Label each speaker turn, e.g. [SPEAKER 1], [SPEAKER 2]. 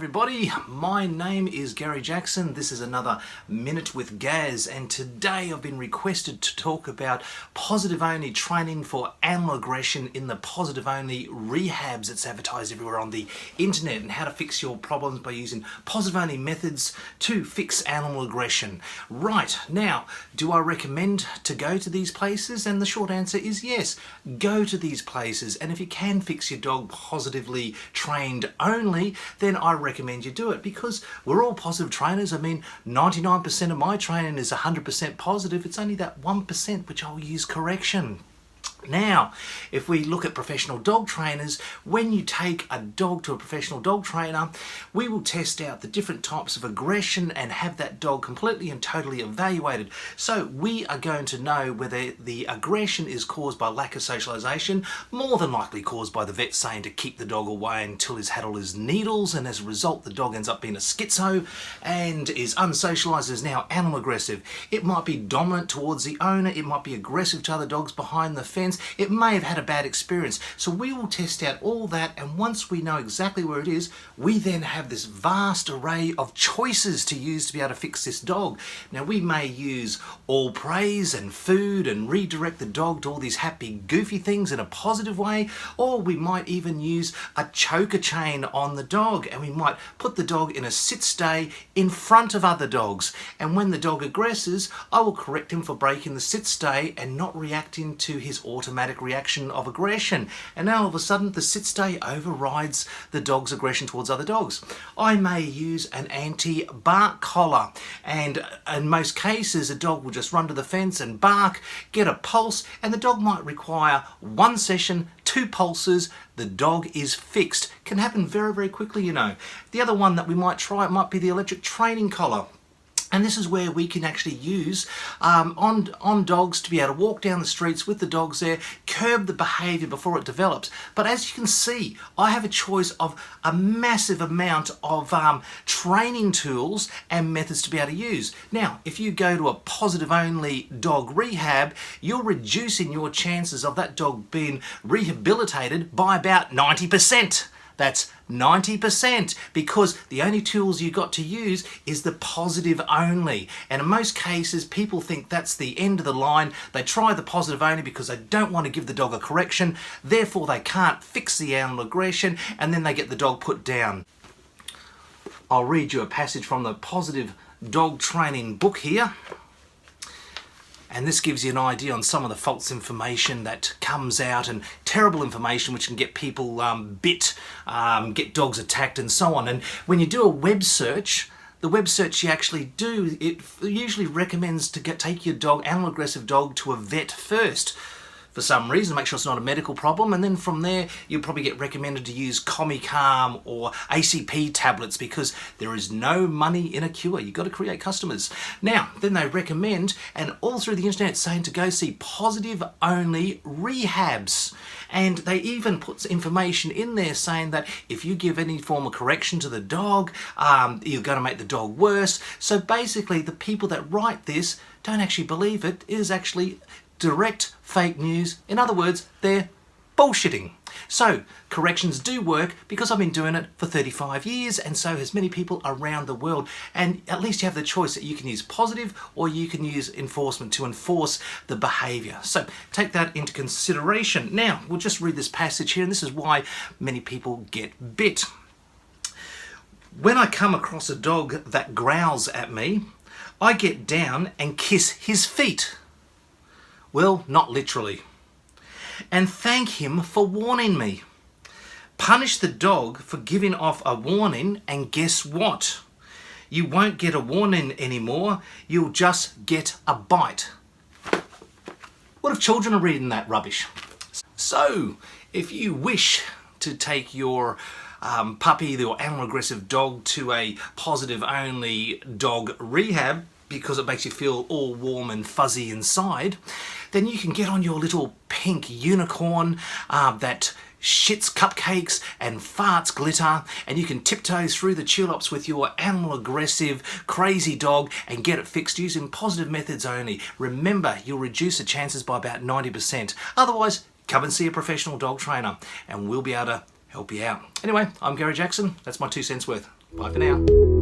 [SPEAKER 1] everybody, my name is Gary Jackson. This is another Minute with Gaz, and today I've been requested to talk about positive only training for animal aggression in the positive only rehabs that's advertised everywhere on the internet, and how to fix your problems by using positive only methods to fix animal aggression. Right, now, do I recommend to go to these places? And the short answer is yes, go to these places, and if you can fix your dog positively trained only, then I recommend you do it, because we're all positive trainers. I mean, 99% of my training is 100% positive. It's only that 1% which I'll use correction. Now, if we look at professional dog trainers, when you take a dog to a professional dog trainer, we will test out the different types of aggression and have that dog completely and totally evaluated. So we are going to know whether the aggression is caused by lack of socialization, more than likely caused by the vet saying to keep the dog away until he's had all his needles, and as a result the dog ends up being a schizo and is unsocialized, is now animal aggressive. It might be dominant towards the owner, it might be aggressive to other dogs behind the fence, it may have had a bad experience. So we will test out all that, and once we know exactly where it is, we then have this vast array of choices to use to be able to fix this dog. Now, we may use all praise and food and redirect the dog to all these happy goofy things in a positive way, or we might even use a choker chain on the dog, and we might put the dog in a sit stay in front of other dogs, and when the dog aggresses, I will correct him for breaking the sit stay and not reacting to his automatic reaction of aggression. And now all of a sudden the sit stay overrides the dog's aggression towards other dogs. I may use an anti-bark collar, and in most cases a dog will just run to the fence and bark, get a pulse, and the dog might require one session, 2 pulses, the dog is fixed. Can happen very, very quickly, you know. The other one that we might try might be the electric training collar. And this is where we can actually use on dogs to be able to walk down the streets with the dogs there, curb the behaviour before it develops. But as you can see, I have a choice of a massive amount of training tools and methods to be able to use. Now, if you go to a positive only dog rehab, you're reducing your chances of that dog being rehabilitated by about 90%. That's 90%, because the only tools you got to use is the positive only. And in most cases, people think that's the end of the line. They try the positive only because they don't want to give the dog a correction, therefore they can't fix the animal aggression, and then they get the dog put down. I'll read you a passage from the Positive Dog Training book here. And this gives you an idea on some of the false information that comes out, and terrible information which can get people bit, get dogs attacked and so on. And when you do a web search, the web search you actually do, it usually recommends to take your dog, animal aggressive dog, to a vet first. For some reason, make sure it's not a medical problem, and then from there you'll probably get recommended to use Comicalm or ACP tablets, because there is no money in a cure. You've got to create customers. Now, then they recommend, and all through the internet, saying to go see positive only rehabs. And they even put information in there saying that if you give any form of correction to the dog, you're going to make the dog worse. So basically, the people that write this don't actually believe it. It is actually direct fake news. In other words, they're bullshitting. So corrections do work, because I've been doing it for 35 years, and so has many people around the world. And at least you have the choice that you can use positive or you can use enforcement to enforce the behaviour. So take that into consideration. Now, we'll just read this passage here, and this is why many people get bit. When I come across a dog that growls at me, I get down and kiss his feet. Well, not literally. And thank him for warning me. Punish the dog for giving off a warning, and guess what? You won't get a warning anymore, you'll just get a bite. What if children are reading that rubbish? So, if you wish to take your puppy or animal aggressive dog to a positive only dog rehab, because it makes you feel all warm and fuzzy inside, then you can get on your little pink unicorn that shits cupcakes and farts glitter, and you can tiptoe through the tulips with your animal aggressive crazy dog and get it fixed using positive methods only. Remember, you'll reduce the chances by about 90%. Otherwise, come and see a professional dog trainer and we'll be able to help you out. Anyway, I'm Gary Jackson. That's my 2 cents worth. Bye for now.